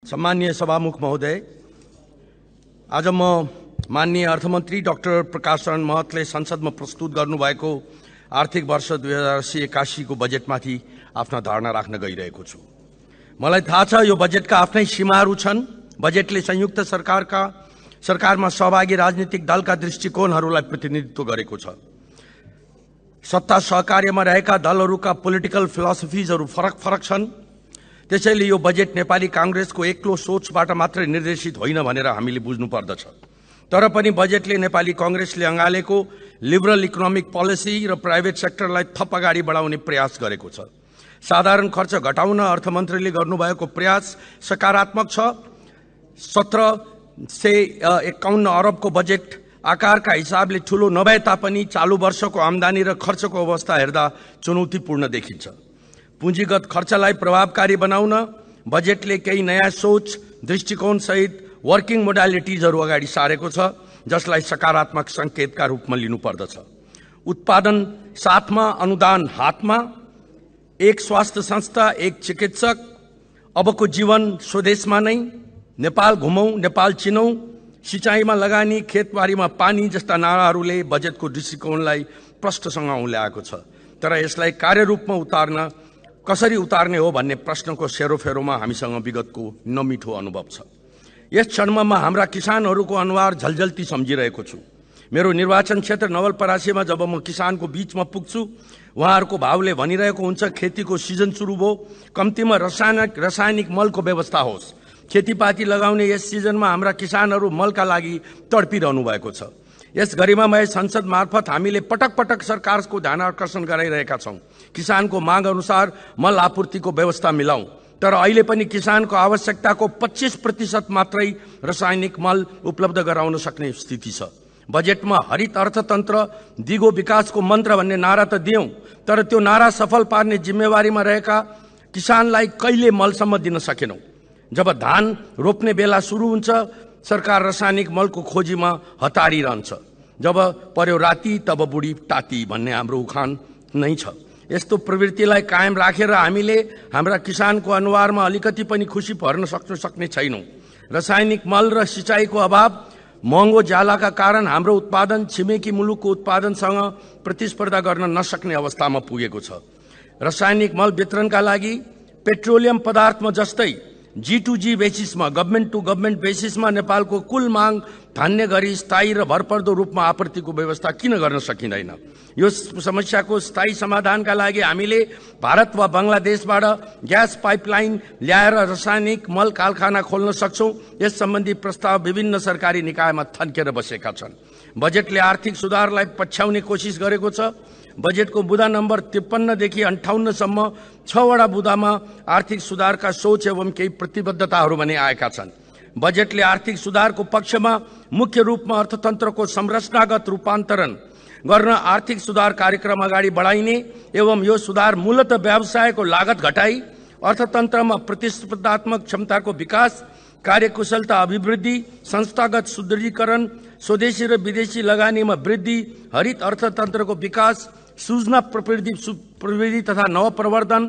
सम्माननीय सभामुख महोदय, आज म माननीय अर्थमन्त्री डाक्टर प्रकाश शरण महतले संसदमा प्रस्तुत गर्नुभएको आर्थिक वर्ष 2080-81 को बजेटमाथि आफ्ना धारणा राख्न गइरहेको छु। मलाई थाहा छ यो बजेटका आफ्नै सीमाहरू छन्। बजेटले संयुक्त सरकारमा सहभागी राजनीतिक दलका दृष्टिकोणहरूलाई प्रतिनिधित्व गरेको छ। सत्ता सहकार्यमा रहेका दलहरूका पोलिटिकल फिलोसफिजहरू फरक छन्। त्यसैले यो बजेट नेपाली कांग्रेसको एक्लो सोचबाट मात्रै निर्देशित होइन भनेर हामीले बुझ्नु पर्दछ। तर पनि बजेटले नेपाली कांग्रेसले अँगालेको लिबरल इकोनोमिक पोलिसी र प्राइभेट सेक्टरलाई थप अगाडि बढाउने प्रयास गरेको छ। साधारण खर्च घटाउन अर्थमन्त्रीले गर्नुभएको प्रयास सकारात्मक छ। 1751 अरबको बजेट आकारका हिसाबले ठूलो नभए तापनि चालू वर्षको आम्दानी र खर्चको अवस्था हेर्दा चुनौतीपूर्ण देखिन्छ। पुँजीगत खर्चलाई प्रभावकारी बनाउन बजेटले केही नयाँ सोच दृष्टिकोण सहित वर्किङ मोडालिटिजहरू अगाडि सारेको छ, जसलाई सकारात्मक संकेतका रूपमा लिनुपर्दछ। उत्पादन साथमा, अनुदान हातमा, एक स्वास्थ्य संस्था, एक चिकित्सक, अबको जीवन स्वदेशमा नै, नेपाल घुमौं, नेपाल चिनौं, सिंचाईमा लगानी, खेतबारीमा पानी जस्ता नाराहरूले बजेटको दृष्टिकोणलाई प्रष्टसँग औल्याएको छ। तर यसलाई कार्यरूपमा कसरी उतार्ने हो भन्ने प्रश्नको सेरोफेरोमा हामीसँग विगतको नमिठो अनुभव छ। यस क्षणमा हाम्रा किसानहरूको अनुहार झलझल्ती सम्झिरहेको छु। मेरो निर्वाचन क्षेत्र नवलपरासीमा जब म किसानको बीचमा पुग्छु, उहाँहरूको भावले भनिरहेको हुन्छ खेतीको सिजन सुरु भयो, कम्तीमा रासायनिक मलको व्यवस्था होस्। खेतीपाती लगाउने यस सिजनमा हाम्रा किसानहरू मलका लागि तडपिरहनु भएको छ। यस गरिमामय संसद मार्फत हामीले पटक पटक सरकारको ध्यान आकर्षण गराइरहेका छौं। किसानको माग अनुसार मल आपूर्तिको व्यवस्था मिलाउँ। तर अहिले पनि किसानको आवश्यकताको 25% मात्रै रासायनिक मल उपलब्ध गराउन सक्ने स्थिति छ। बजेटमा हरित अर्थतन्त्र, दिगो विकासको मन्त्र भन्ने नारा त दियौं, तर त्यो नारा सफल पार्ने जिम्मेवारीमा रहेका किसानलाई कहिले मलसम्म दिन सकेनौं। जब धान रोप्ने बेला सुरु हुन्छ, सरकार रासायनिक मलको खोजीमा हतारिरहन्छ। जब पर्यो राति तब बुढी टाती भन्ने हाम्रो उखान नै छ। यस्तो प्रवृत्तिलाई कायम राखेर हामीले हाम्रा किसानको अनुहारमा अलिकति पनि खुशी भर्न सक्ने छैनौं। रासायनिक मल र सिंचाईको अभाव, महँगो ज्यालाका कारण हाम्रो उत्पादन छिमेकी मुलुकको उत्पादनसँग प्रतिस्पर्धा गर्न नसक्ने अवस्थामा पुगेको छ। रासायनिक मल वितरणका लागि पेट्रोलियम पदार्थमा जस्तै G2G बेसिसमा, गभर्नमेन्ट टु गभर्नमेन्ट बेसिसमा नेपालको कुल माग धान्य गरी स्थायी र भरपर्दो रूपमा आपूर्तिको व्यवस्था किन गर्न सकिँदैन? यो समस्याको स्थायी समाधानका लागि हामीले भारत वा बंगलादेशबाट ग्यास पाइपलाइन ल्याएर रासायनिक मल कारखाना खोल्न सक्छौं। यस सम्बन्धी प्रस्ताव विभिन्न सरकारी निकायमा थन्केर बसेका छन्। बजेटले आर्थिक सुधारलाई पछ्याउने कोसिस गरेको छ। बजेटको बुँदा नम्बर 53 देखि 58 सम्म 6 वटा बुँदामा आर्थिक सुधारका सोच एवं केही प्रतिबद्धताहरू भने आएका छन्। बजेटले आर्थिक सुधारको पक्षमा मुख्य रूपमा अर्थतन्त्रको संरचनागत रूपान्तरण गर्न आर्थिक सुधार कार्यक्रम अगाडि बढाइने एवं यो सुधार मूलतः व्यवसायको लागत घटाई अर्थतन्त्रमा प्रतिस्पर्धात्मक क्षमताको विकास, कार्यकुशलता अभिवृद्धि, संस्थागत सुदृढीकरण, स्वदेशी र विदेशी लगानीमा वृद्धि, हरित अर्थतन्त्रको विकास, सूचना प्रविधि तथा नवप्रवर्धन,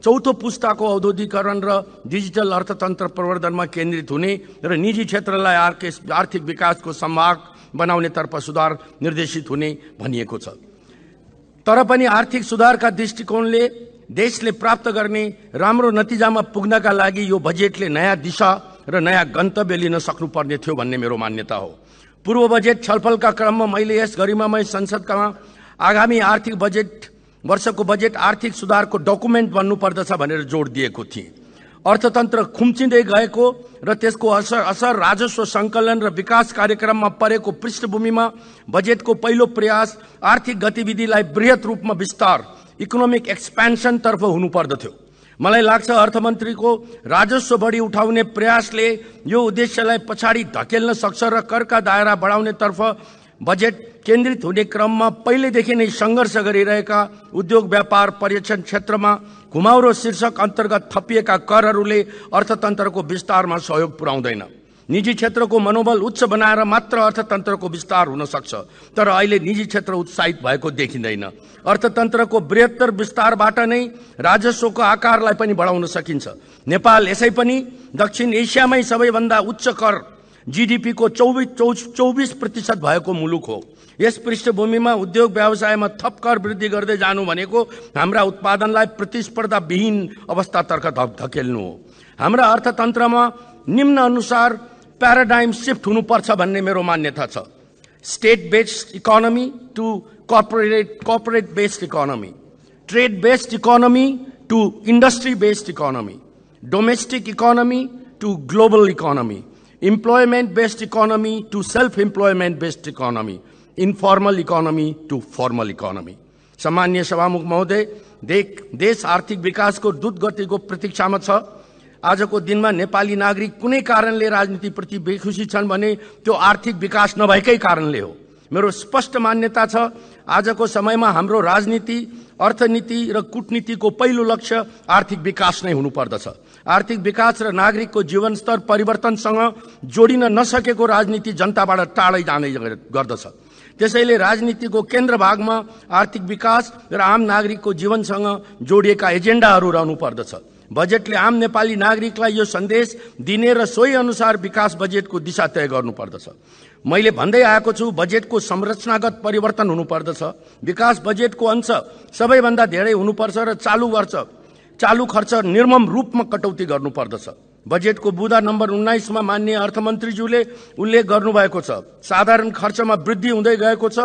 चौथो पुस्ताको औद्योगिकरण र डिजिटल अर्थतन्त्र प्रवर्धनमा केन्द्रित हुने र निजी क्षेत्रलाई आर्थिक विकासको संवाहक बनाउनेतर्फ सुधार निर्देशित हुने भनिएको छ। तर पनि आर्थिक सुधारका दृष्टिकोणले देशले प्राप्त गर्ने राम्रो नतिजामा पुग्नका लागि यो बजेटले नयाँ दिशा र नयाँ गन्तव्य लिन सक्नुपर्ने थियो भन्ने मेरो मान्यता हो। पूर्व बजेट छलफलका क्रममा मैले यस गरिमामय संसदमा आगामी आर्थिक वर्षको बजेट आर्थिक सुधारको डकुमेन्ट बन्नुपर्दछ भनेर जोड दिएको थिएँ। अर्थतन्त्र खुम्चिँदै गएको र त्यसको असर राजस्व संकलन र विकास कार्यक्रममा परेको पृष्ठभूमिमा बजेटको पहिलो प्रयास आर्थिक गतिविधिलाई बृहत रूपमा विस्तार, इकोनोमिक एक्सपेन्सन तर्फ हुनुपर्दथ्यो। मलाई लाग्छ अर्थमन्त्रीको राजस्व बढी उठाउने प्रयासले यो उद्देश्यलाई पछाडि धकेल्न सक्छ र करका दायरा बढाउनेतर्फ बजेट केन्द्रित हुने क्रममा पहिलेदेखि नै संघर्ष गरिरहेका उद्योग, व्यापार, पर्यटन क्षेत्रमा घुमाउरो शीर्षक अन्तर्गत थपिएका करहरूले अर्थतन्त्रको विस्तारमा सहयोग पुर्याउँदैन। निजी क्षेत्रको मनोबल उच्च बनाएर मात्र अर्थतन्त्रको विस्तार हुन सक्छ, तर अहिले निजी क्षेत्र उत्साहित भएको देखिँदैन। अर्थतन्त्रको बृहत्तर विस्तारबाट नै राजस्वको आकारलाई पनि बढाउन सकिन्छ। नेपाल यसै पनि दक्षिण एसियामै सबैभन्दा उच्च कर जीडीपी को 24% भएको मुलुक हो। यस पृष्ठभूमिमा उद्योग व्यवसायमा थप कर वृद्धि गर्दै जानु भनेको हाम्रा उत्पादनलाई प्रतिस्पर्धा विहीन अवस्थातर्फ धकेल्नु हो। हाम्रा अर्थतन्त्रमा निम्न अनुसार प्याराडाइम शिफ्ट हुनुपर्छ भन्ने मेरो मान्यता छ। State based economy to corporate based economy, trade based economy to industry based economy, domestic economy to global economy, employment based economy to self-employment based economy, informal economy to formal economy. सामान्य सभामुख महोदय, देश आर्थिक विकासको द्रुत गतिको प्रतीक्षामा छ। आजको दिनमा नेपाली नागरिक कुनै कारणले राजनीतिप्रति बेखुसी छन् भने त्यो आर्थिक विकास नभएकै कारणले हो। मेरो स्पष्ट मान्यता छ, आजको समयमा हाम्रो राजनीति, अर्थनीति र कूटनीतिको पहिलो लक्ष्य आर्थिक विकास नै हुनुपर्दछ। आर्थिक विकास र नागरिकको जीवनस्तर परिवर्तनसँग जोडिन नसकेको राजनीति जनताबाट टाढै जाने गर्दछ। त्यसैले राजनीतिको केन्द्र भागमा आर्थिक विकास र आम नागरिकको जीवनसँग जोडिएका एजेन्डाहरू रहनुपर्दछ। बजेटले आम नेपाली नागरिकलाई यो सन्देश दिने र सोही अनुसार विकास बजेटको दिशा तय गर्नुपर्दछ। मैले भन्दै आएको छु, बजेटको संरचनागत परिवर्तन हुनुपर्दछ। विकास बजेटको अंश सबैभन्दा धेरै हुनुपर्छ र चालू खर्च निर्मम रूपमा कटौती गर्नुपर्दछ। बजेटको बुँदा नम्बर 19 मा माननीय अर्थमन्त्रीज्यूले उल्लेख गर्नुभएको छ, साधारण खर्चमा वृद्धि हुँदै गएको छ।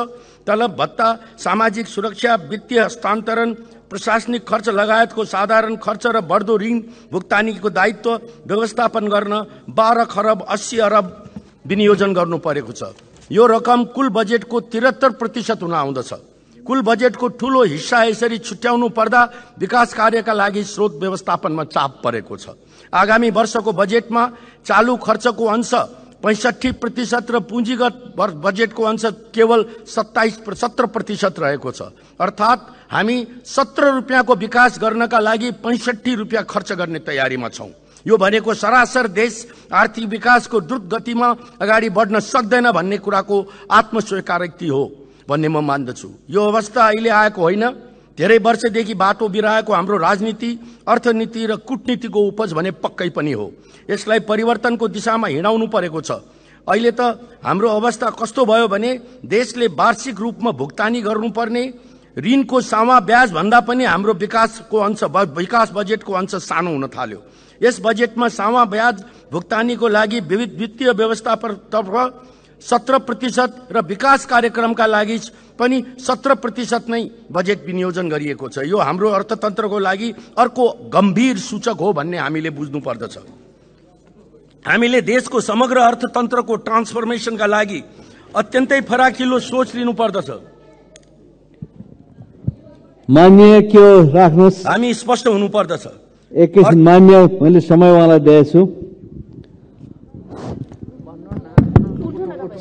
तलब भत्ता, सामाजिक सुरक्षा, वित्तीय हस्तान्तरण, प्रशासनिक खर्च लगायतको साधारण खर्च र बढ्दो ऋण भुक्तानीको दायित्व व्यवस्थापन गर्न 12 खरब 80 अरब विनियोजन गर्नु परेको छ। यो रकम कुल बजेटको 73% हुन आउँदछ। कुल बजेटको ठूलो हिस्सा यसरी छुट्याउनु पर्दा विकास कार्यका लागि स्रोत व्यवस्थापनमा चाप परेको छ। आगामी वर्षको बजेटमा चालू खर्चको अंश 65% र पुँजीगत बजेटको अंश केवल 17% रहेको छ। अर्थात् हामी 17 रुपियाँको विकास गर्नका लागि 65 रुपियाँ खर्च गर्ने तयारीमा छौं। यो भनेको सरासर देश आर्थिक विकासको द्रुत गतिमा अगाडि बढ्न सक्दैन भन्ने कुराको आत्मस्वीकारोक्ति हो भन्ने म मान्दछु। यो अवस्था अहिले आएको होइन, धेरै वर्षदेखि बाटो बिराएको हाम्रो राजनीति, अर्थनीति र कूटनीतिको उपज भने पक्कै पनि हो। यसलाई परिवर्तनको दिशामा हिँडाउनु परेको छ। अहिले त हाम्रो अवस्था कस्तो भयो भने देशले वार्षिक रूपमा भुक्तानी गर्नुपर्ने ऋणको सामा ब्याज भन्दा पनि हाम्रो विकास बजेटको अंश सानो हुन थाल्यो। यस बजेटमा सामा ब्याज भुक्तानीको लागि विविध वित्तीय व्यवस्थापनतर्फ 17% र विकास कार्यक्रमका लागि पनि 17% नै बजेट विनियोजन गरिएको छ। यो हाम्रो अर्थतन्त्रको लागि अर्को गम्भीर सूचक हो भन्ने हामीले बुझ्नु पर्दछ। हामीले देशको समग्र अर्थतन्त्रको ट्रान्सफर्मेसनका लागि अत्यन्तै फराकिलो सोच लिनु पर्दछ। मान्य के राख्नुस्, हामी स्पष्ट हुनु पर्दछ। एकैछिन मान्य, मैले समय उहाँलाई दिएछु।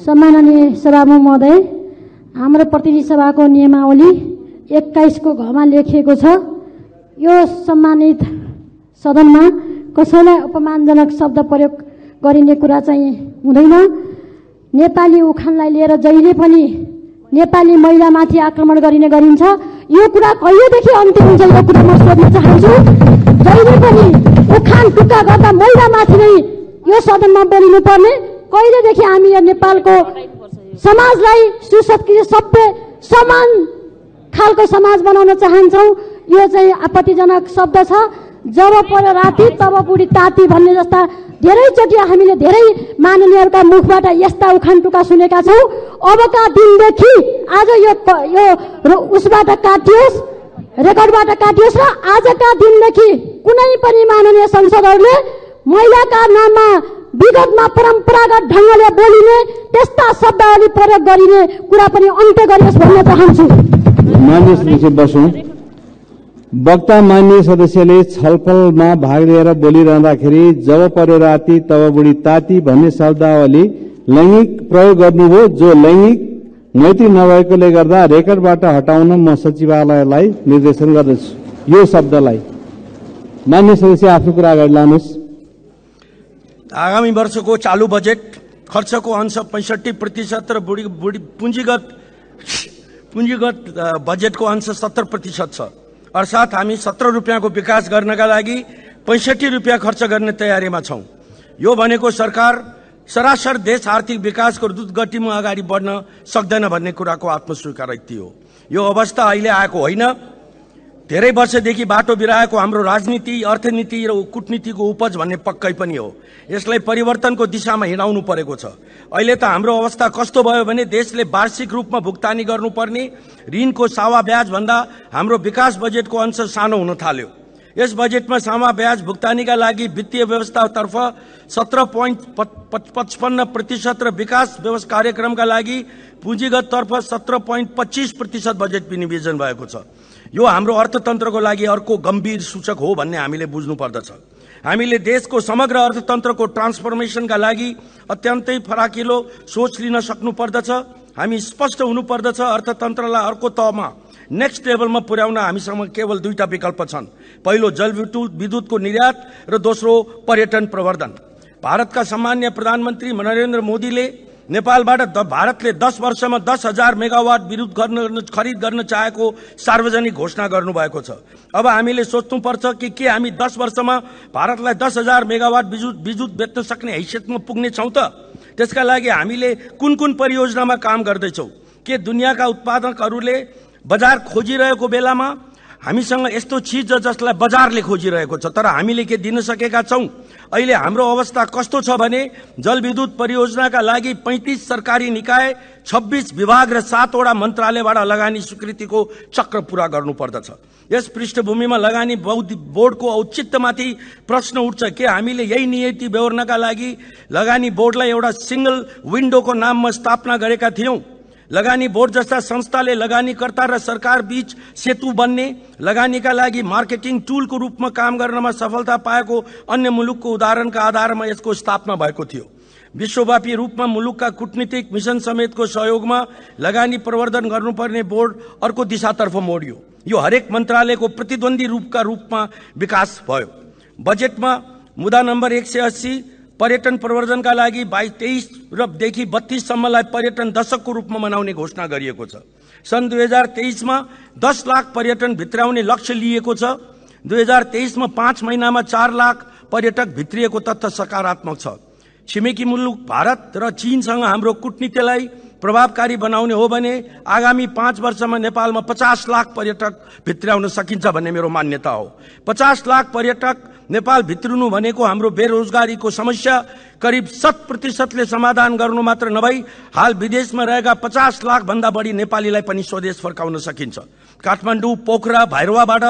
सम्माननीय सभामुख महोदय, हाम्रो प्रतिनिधि सभाको नियमावली 21 को घमा लेखिएको छ, यो सम्मानित सदनमा कसैलाई अपमानजनक शब्द प्रयोग गरिने कुरा चाहिँ हुँदैन। नेपाली उखानलाई लिएर जहिले पनि नेपाली महिलामाथि आक्रमण गरिन्छ। यो कुरा कहिलेदेखि अन्त्य हुन्छ, यो कुरा म सोध्न चाहन्छु। जहिले पनि उखान टुक्का गर्दा महिलामाथि नै यो सदनमा बोलिनु पर्ने, कहिलेदेखि हामी यो नेपालको समाजलाई सुसंस्कृत, सभ्य, समान खालको समाज बनाउन चाहन्छौँ। यो चाहिँ आपत्तिजनक शब्द छ। जब पर्यो राति तब बुढी ताती भन्ने जस्ता धेरैचोटि हामीले धेरै माननीयहरूका मुखबाट यस्ता उखान टुक्का सुनेका छौँ। अबका दिनदेखि आज यो उसबाट काटियोस्, रेकर्डबाट काटियोस् र आजका दिनदेखि कुनै पनि माननीय संसदहरूले महिलाका नाममा विगतमा परम्परागत ढंगले बोलिने त्यस्ता शब्दावली प्रयोग गरिने कुरा पनि अन्त्य गरियोस् भन्न चाहन्छु। मान्य सदस्य बसौं। वक्ता मान्य सदस्यले छलफलमा भाग लिएर बोलिरहँदाखेरि जब पर्यो राति तब बुढी ताती भन्ने शब्दावली लैंगिक प्रयोग गर्नुभयो, जो लैंगिक मैत्री नभएकोले गर्दा रेकर्डबाट हटाउन म सचिवालयलाई निर्देशन गर्दछु। यो शब्दलाई मान्य सदस्य आफ्नो कुरा अगाडि लानुहोस्। आगामी वर्षको चालू बजेट खर्चको अंश 65% र पुँजीगत बजेटको अंश 70% छ। अर्थात् हामी 17 रुपियाँको विकास गर्नका लागि 65 रुपियाँ खर्च गर्ने तयारीमा छौं। यो भनेको सरकार सरासर देश आर्थिक विकासको द्रुत गतिमा अगाडि बढ्न सक्दैन भन्ने कुराको आत्मस्वीकृति हो। यो अवस्था अहिले आएको होइन, धेरै वर्षदेखि बाटो बिराएको हाम्रो राजनीति, अर्थनीति र कूटनीतिको उपज भन्ने पक्कै पनि हो। यसलाई परिवर्तनको दिशामा हिँडाउनु परेको छ। अहिले त हाम्रो अवस्था कस्तो भयो भने देशले वार्षिक रूपमा भुक्तानी गर्नुपर्ने ऋणको सावा ब्याज भन्दा हाम्रो विकास बजेटको अंश सानो हुन थाल्यो। यस बजेटमा सामा ब्याज भुक्तानीका लागि वित्तीय व्यवस्थातर्फ 17.55% र विकास व्यवस्था कार्यक्रमका लागि पुँजीगत तर्फ 17.25% बजेट विनियोजन भएको छ। यो हाम्रो अर्थतन्त्रको लागि अर्को गम्भीर सूचक हो भन्ने हामीले बुझ्नु पर्दछ। हामीले देशको समग्र अर्थतन्त्रको ट्रान्सफर्मेसनका लागि अत्यन्तै फराकिलो सोच लिन सक्नु पर्दछ। हामी स्पष्ट हुनु पर्दछ। अर्थतन्त्रलाई अर्को तहमा नेक्स्ट लेभलमा पुर्याउन हामीसँग केवल दुईटा विकल्प छन्। पहिलो जलविद्युतको निर्यात र दोस्रो पर्यटन प्रवर्धन। भारतका सम्माननीय प्रधानमन्त्री नरेन्द्र मोदीले नेपालबाट भारतले 10 वर्षमा 10,000 मेगावाट विद्युत खरिद गर्न चाहेको सार्वजनिक घोषणा गर्नुभएको छ। अब हामीले सोच्नुपर्छ कि के हामी 10 वर्षमा भारतलाई 10,000 मेगावाट विद्युत बेच्न सक्ने हैसियतमा पुग्ने छौं त? त्यसका लागि हामीले कुन कुन परियोजनामा काम गर्दैछौं? के दुनियाँका उत्पादकहरूले बजार खोजिरहेको बेलामा हामीसँग यस्तो चीज जसलाई बजारले खोजिरहेको छ तर हामीले के दिन सकेका छौं? अहिले हाम्रो अवस्था कस्तो छ भने जलविद्युत परियोजनाका लागि 35 सरकारी निकाय, 26 विभाग र 7 वटा मन्त्रालयबाट लगानी स्वीकृतिको चक्र पूरा गर्नु पर्दछ। यस पृष्ठभूमिमा लगानी बोर्डको औचित्यमाथि प्रश्न उठ्छ के हामीले यही नीति बेहोर्नका लागि लगानी बोर्डलाई एउटा सिंगल विन्डोको नाममा स्थापना गरेका थियौं? लगानी बोर्ड जस्ता संस्थाले लगानीकर्ता र सरकार बीच सेतु बन्ने, लगानीका लागि मार्केटिङ टुलको रूपमा काम गर्नमा सफलता पाएको अन्य मुलुकको उदाहरणका आधारमा यसको स्थापना भएको थियो। विश्वव्यापी रूपमा मुलुकका कूटनीतिक मिशन समेतको सहयोगमा लगानी प्रवर्धन गर्नुपर्ने बोर्ड अर्को दिशातर्फ मोडियो। यो हरेक मन्त्रालयको प्रतिद्वन्दी रूपमा विकास भयो। बजेटमा मुद्दा नम्बर 180 पर्यटन प्रवर्धनका लागि 22-23 देखि 32 सम्मलाई पर्यटन दशकको रूपमा मनाउने घोषणा गरिएको छ। सन् 2023 मा 10 लाख पर्यटन भित्राउने लक्ष्य लिएको छ। 2023 मा 5 महिनामा 4 लाख पर्यटक भित्रिएको तथ्य सकारात्मक छ। छिमेकी मुलुक भारत र चीनसँग हाम्रो कूटनीतिलाई प्रभावकारी बनाउने हो भने आगामी 5 वर्षमा नेपालमा 50 लाख पर्यटक भित्राउन सकिन्छ भन्ने मेरो मान्यता हो। 50 लाख पर्यटक नेपाल भित्रिनु भनेको हाम्रो बेरोजगारीको समस्या करिब 100% समाधान गर्नु मात्र नभई हाल विदेशमा रहेका 50 लाख भन्दा बढी नेपालीलाई पनि स्वदेश फर्काउन सकिन्छ। काठमाडौँ, पोखरा, भैरवाबाट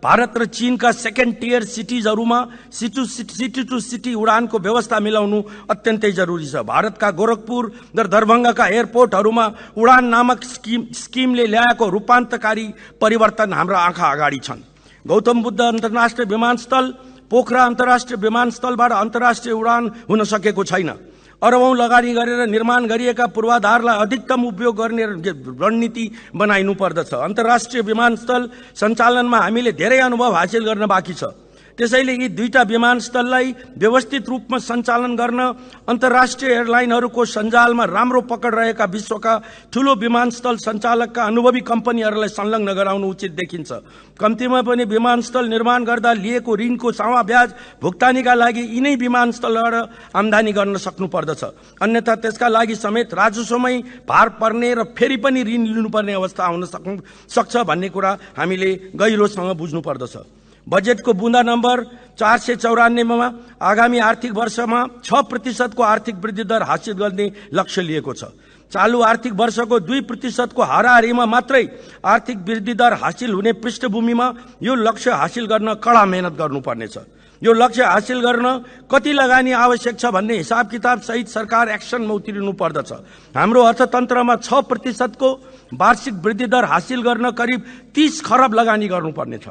भारत र चीनका सेकेन्ड टियर सिटिजहरूमा सिटी टु सिटी उडानको व्यवस्था मिलाउनु अत्यन्तै जरुरी छ। भारतका गोरखपुर र दरभंगाका एयरपोर्टहरूमा उडान नामक स्किमले ल्याएको रूपान्तरकारी परिवर्तन हाम्रा आँखा अगाडि छन्। गौतम बुद्ध अन्तर्राष्ट्रिय विमानस्थल, पोखरा अन्तर्राष्ट्रिय विमानस्थलबाट अन्तर्राष्ट्रिय उडान हुन सकेको छैन। अरबौं लगानी गरेर निर्माण गरिएका पूर्वाधारलाई अधिकतम उपयोग गर्ने रणनीति बनाइनु पर्दछ। अन्तर्राष्ट्रिय विमानस्थल सञ्चालनमा हामीले धेरै अनुभव हासिल गर्न बाँकी छ। त्यसैले यी दुईटा विमानस्थललाई व्यवस्थित रूपमा सञ्चालन गर्न अन्तर्राष्ट्रिय एयरलाइनहरूको सञ्जालमा राम्रो पकड रहेका विश्वका ठूलो विमानस्थल सञ्चालकका अनुभवी कम्पनीहरूलाई संलग्न गराउनु उचित देखिन्छ। कम्तीमा पनि विमानस्थल निर्माण गर्दा लिएको ऋणको सामा ब्याज भुक्तानीका लागि यिनै विमानस्थलबाट आम्दानी गर्न सक्नु पर्दछ। अन्यथा त्यसका लागि समेत राजस्वमै भार पर्ने र फेरि पनि ऋण लिनुपर्ने अवस्था आउन सक्छ भन्ने कुरा हामीले गहिरोसँग बुझ्नु पर्दछ। बजेटको बुँदा नम्बर 494 मा आगामी आर्थिक वर्षमा 6% को आर्थिक वृद्धि दर हासिल गर्ने लक्ष्य लिएको छ। चालू आर्थिक वर्षको 2% को हाराहारीमा मात्रै आर्थिक वृद्धि दर हासिल हुने पृष्ठभूमिमा यो लक्ष्य हासिल गर्न कडा मेहनत गर्नुपर्नेछ। यो लक्ष्य हासिल गर्न कति लगानी आवश्यक छ भन्ने हिसाब किताब सहित सरकार एक्सनमा उत्रिनु पर्दछ। हाम्रो अर्थतन्त्रमा 6% को वार्षिक वृद्धि दर हासिल गर्न करिब 30 खरब लगानी गर्नुपर्नेछ।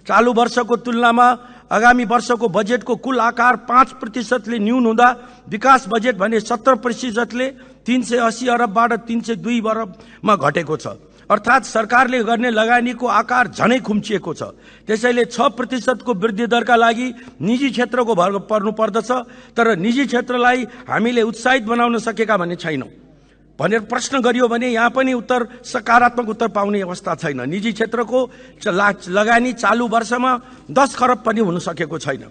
चालू वर्षको तुलनामा आगामी वर्षको बजेटको कुल आकार 5% ले न्यून हुँदा विकास बजेट भने 17% ले 380 अरबबाट 302 अरबमा घटेको छ। अर्थात् सरकारले गर्ने लगानीको आकार झनै खुम्चिएको छ। त्यसैले 6% को वृद्धि दरका लागि निजी क्षेत्रको भर पर्नु पर्दछ, तर निजी क्षेत्रलाई हामीले उत्साहित बनाउन सकेका भन्ने छैनौं भनेर प्रश्न गरियो भने यहाँ पनि उत्तर सकारात्मक उत्तर पाउने अवस्था छैन। निजी क्षेत्रको लगानी चालू वर्षमा 10 खरब पनि हुन सकेको छैन।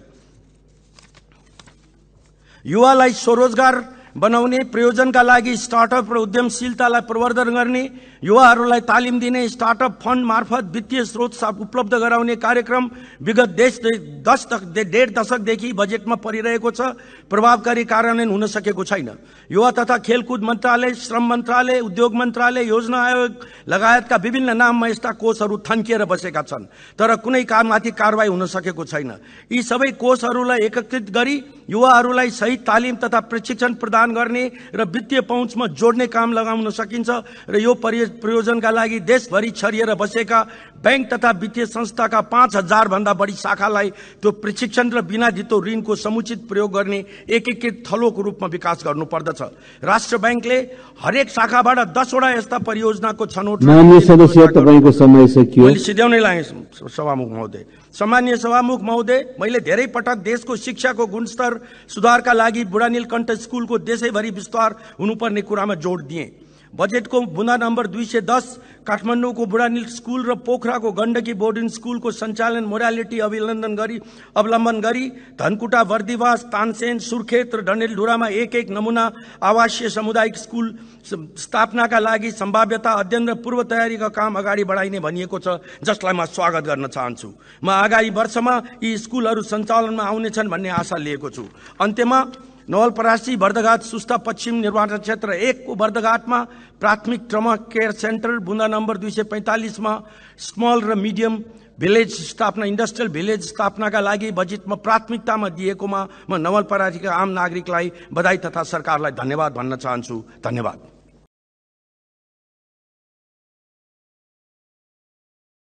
युवालाई स्वरोजगार बनाउने, प्रयोजनका लागि स्टार्टअप र उद्यमशीलतालाई प्रवर्धन गर्ने, युवाहरूलाई तालिम दिने, स्टार्टअप फन्ड मार्फत वित्तीय स्रोत उपलब्ध गराउने कार्यक्रम विगत 1.5 दशकदेखि बजेटमा परिरहेको छ, प्रभावकारी कार्यान्वयन हुन सकेको छैन। युवा तथा खेलकुद मन्त्रालय, श्रम मन्त्रालय, उद्योग मन्त्रालय, योजना आयोग लगायतका विभिन्न नाममा यस्ता कोषहरू थन्किएर बसेका छन्, तर कुनै काममाथि कारबाही हुन सकेको छैन। यी सबै कोषहरूलाई एकीकृत गरी युवाहरूलाई सही तालिम तथा प्रशिक्षण प्रदान गर्ने र वित्तीय पहुँचमा जोड्ने काम लगाउन सकिन्छ र यो प्रयोजनका लागि देशभरि छरिएर बसेका बैंक तथा वित्तीय संस्थाका 5000 भन्दा बढी शाखालाई त्यो प्रशिक्षण र बिना धितो ऋणको समुचित प्रयोग गर्ने एकीकृत थलोको रूपमा विकास गर्नुपर्दछ। राष्ट्र बैंकले हरेक शाखाबाट 10 वटा यस्ता परियोजनाको छनौट माननीय सदस्य तपाईको समय सकियो। मैले सिध्याउनै लागे सभामुख महोदय। सम्माननीय सभामुख महोदय, मैले धेरै पटक देशको शिक्षाको गुणस्तर सुधारका लागि बुढा नीलकण्ठ स्कुलको देशैभरि विस्तार हुनुपर्ने कुरामा जोड दिए। बजेटको बुँदा नम्बर 210 काठमाडौँको बुढानील स्कुल र पोखराको गण्डकी बोर्डिङ स्कुलको सञ्चालन मोडालिटी अवलम्बन गरी धनकुटा, बर्दिवास, तानसेन, सुर्खेत र डडेलधुरामा एक नमुना आवासीय सामुदायिक स्कुल स्थापनाका लागि सम्भाव्यता अध्ययन र पूर्व तयारीका काम अगाडि बढाइने भनिएको छ, जसलाई म स्वागत गर्न चाहन्छु। म आगामी वर्षमा यी स्कुलहरू सञ्चालनमा आउनेछन् भन्ने आशा लिएको छु। अन्त्यमा नवलपरासी बर्दघाट सुस्ता पश्चिम निर्वाचन क्षेत्र 1 को बर्दघाटमा प्राथमिक ट्रमा केयर सेन्टर, बुँदा नम्बर 245 मा स्मल र मिडियम भिलेज स्थापना, इन्डस्ट्रियल भिलेज स्थापनाका लागि बजेटमा प्राथमिकतामा दिएकोमा म नवलपरासीका आम नागरिकलाई बधाई तथा सरकारलाई धन्यवाद भन्न चाहन्छु। धन्यवाद।